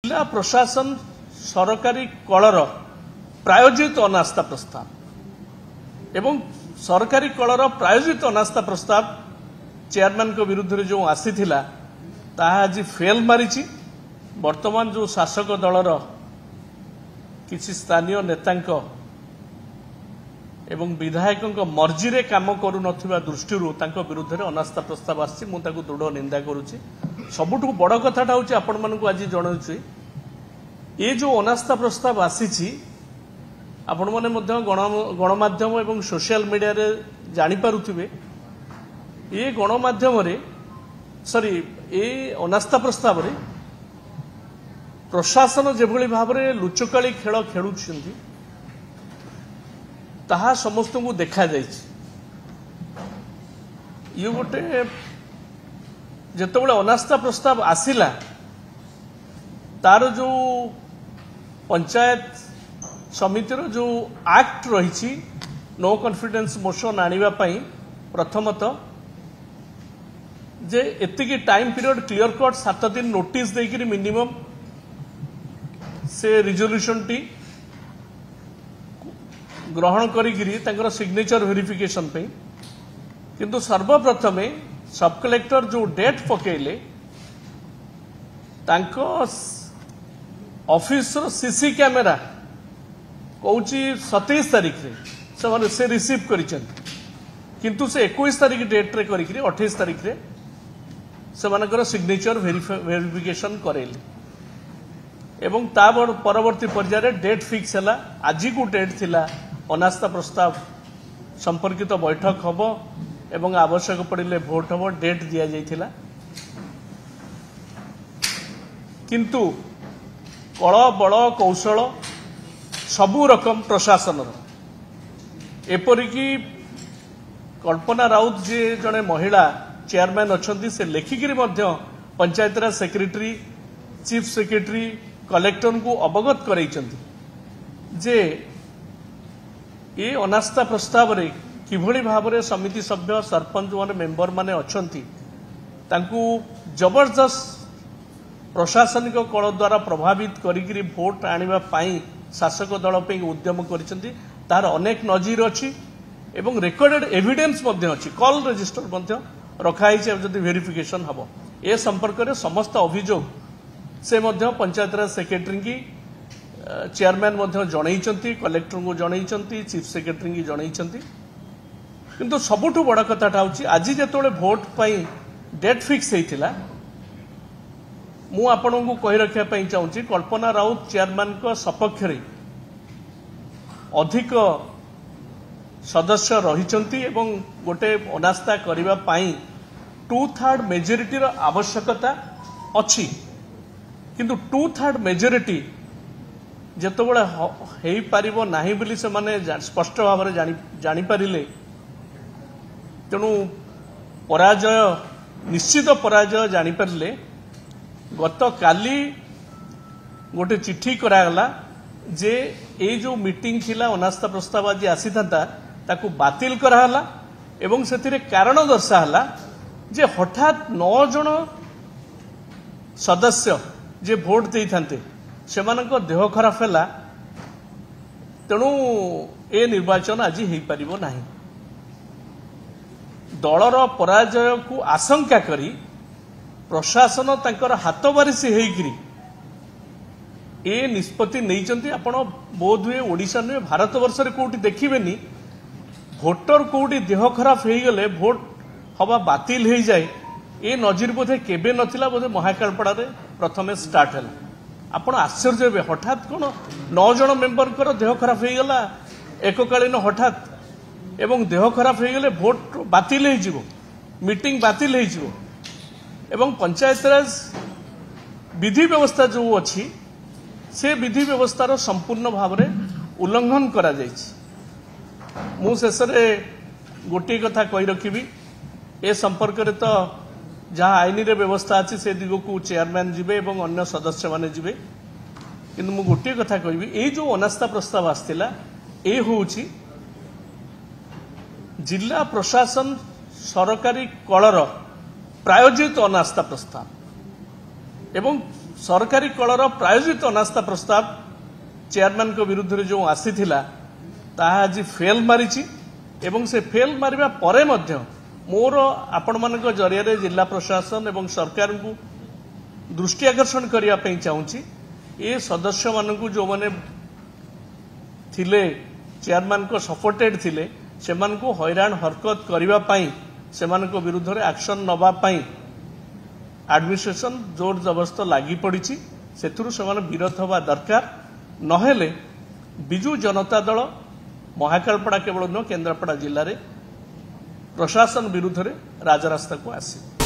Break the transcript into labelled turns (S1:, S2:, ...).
S1: जिला प्रशासन सरकारी कलर प्रायोजित अनास्था प्रस्ताव एवं सरकारी कलर प्रायोजित अनास्था प्रस्ताव चेयरमैन को विरुद्ध जो आसीथिला ताहा आज फेल मारिछि। वर्तमान जो शासक दलर किसी स्थानीय नेतांक एवं विधायकों मर्जी रे काम करू नथिबा दृष्टिरू तांको विरुद्ध रे अनास्था प्रस्ताव आछि। मु ताकू दृढ़ निंदा करूछि। सबुठु बड़ कथाटा होछि आपण मानकू आज जणाउछि ए जो अनास्था प्रस्ताव आसीछि आपण माने मध्य गणमाध्यम एवं सोशल मीडिया रे जानि पारुथिबे ए गणमाध्यम रे सॉरी ए अनास्था प्रस्ताव रे प्रशासन जेभली भाव रे लुचकाली खेल खेलुछंती ताहा समस्त को देखा जाइछि। ये गोटे जेतबेले अनास्था प्रस्ताव आसिला तार जो पंचायत समितिर जो एक्ट रही नो कॉन्फिडेंस मोशन आनिबा पई प्रथमतः जे एतिकी टाइम पीरियड क्लियर कट 7 दिन नोटिस देकरी मिनिमम से रिजोल्यूशन टी ग्रहण करी सिग्नेचर वेरिफिकेशन पे किंतु सर्वप्रथमे सब कलेक्टर जो डेट पकेले तांको ऑफिस रो सीसी कैमेरा कौची 27 तारीख रे से रिसीव करिछन किंतु से 21 तारीख डेट रे करी 28 तारीख रे से सिग्नेचर वेरिफिकेशन करेले एवं परवर्ती पर्याय डेट फिक्स है। आज को डेट थिला अनास्था प्रस्ताव संपर्कित बैठक हम एवं आवश्यक पड़े भोट हम डेट दि जाइथिला किंतु कल बल कौशल सबू रकम प्रशासन एपरिकी कल्पना राउत जी जड़े महिला चेयरमैन अच्छा से लेखिकी Panchayat Raj secretary chief secretary collector को अवगत कराइछन्ति जे ये अनास्था प्रस्ताव रे किभली भाव रे समिति सभ्य सरपंच माने मेंबर माने अछन्ति तांकू जबरदस्त प्रशासनिक कल द्वारा प्रभावित करी भोट आनिबा पाई शासक दल पे उद्यम करिसन्ति। तार अनेक नजीर अछि एवं रेकॉर्डेड एविडेंस मध्ये अछि कॉल रजिस्टर मध्ये रखाई जदि वेरिफिकेशन हबो ए संपर्क में समस्त अभियोग से मध्य पंचायतराज सेक्रेटरी की चेयरमैन जनई कलेक्टर को जनई चीफ सेक्रेटरी की जनई किंतु सबुठु बड़ कथाटा हूँ आज जो भोट पाई डेट फिक्स होता मु आपण को कही रखापी चाहूँगी कल्पना राउत चेयरमैन को सपक्ष अधिक सदस्य रही गोटे अनास्था करने 2/3 मेजोरिटी आवश्यकता अच्छी किंतु 2/3 मेजोरिटी जेतबेले हो पारिबो नाही बोली से माने स्पष्ट भाव में जानी पारिले तेणु पराजय निश्चित पराजय जानी पारिले। गत काली गोटे चिट्ठी करागला जे ए जो मीटिंग थिला अनास्था प्रस्ताव आज आसी था ताकू बातिल कराला एवं सेथिरे कारण दर्शाला जे हठात 9 जन सदस्य जे भोट दे थांते सेमानक देह खराब है तेणु ए निर्वाचन आज हो पारिबो नाही। दलर पराजय को आशंका करी प्रशासन तांकर हाथ बारिशी होइकरी ए निष्पत्ति नहीं। आपण बोध हुए ओडिशा नुहे भारत वर्ष रे कोठी देखिबेनी भोटर कोठी देह खराब हो गले भोट हवा बातिल हो जाए ए नजीर बोधे केबे नथिला बोधे महाकालपड़ा रे प्रथमे स्टार्ट है। आपण आश्चर्य हे हठात कोन 9 जन मेंबर कर देह खराब हो गला एककालीन हठात एवं देह खराब हो गले भोट बातिल हो जिवो मीटिंग बातिल हो जिवो एवं पंचायतराज विधि व्यवस्था जो अच्छी से विधि व्यवस्थार संपूर्ण भाव में उल्लंघन करा जायछि। मु शेष गोटे कथा कही रखी ए संपर्क में तो जहाँ आईन रे व्यवस्था अच्छी से दिग को चेयरमैन जीवे एवं अन्य सदस्य माने जीवे किंतु मु गोटे कथा कहि ए जो अनास्था प्रस्ताव आसला ए होउछि जिला प्रशासन सरकारी कलर प्रायोजित अनास्था प्रस्ताव एवं सरकारी कलर प्रायोजित अनास्था प्रस्ताव चेयरमैन को विरुद्ध रे जो आसीथिला ताहा आज फेल मारिछि एवं से फेल मारिबा परे मध्य मोर आपण मानक जरिया रे जिला प्रशासन एवं सरकार को दृष्टि आकर्षण करने पे चाहूँगी ये सदस्य मानू जो मैंने थिले चेयरमैन को सपोर्टेड थिले सेमान को हैरान हरकत करने से विरुद्ध रे एक्शन नवापाई एडमिनिस्ट्रेशन जोर जबरदस्त लगी पड़ी से विरत हवा दरकार नहेले बिजु जनता दल महाकालपड़ा केवल नुह केन्द्रापड़ा जिले में प्रशासन विरुद्ध रे राजरास्ता को आसी।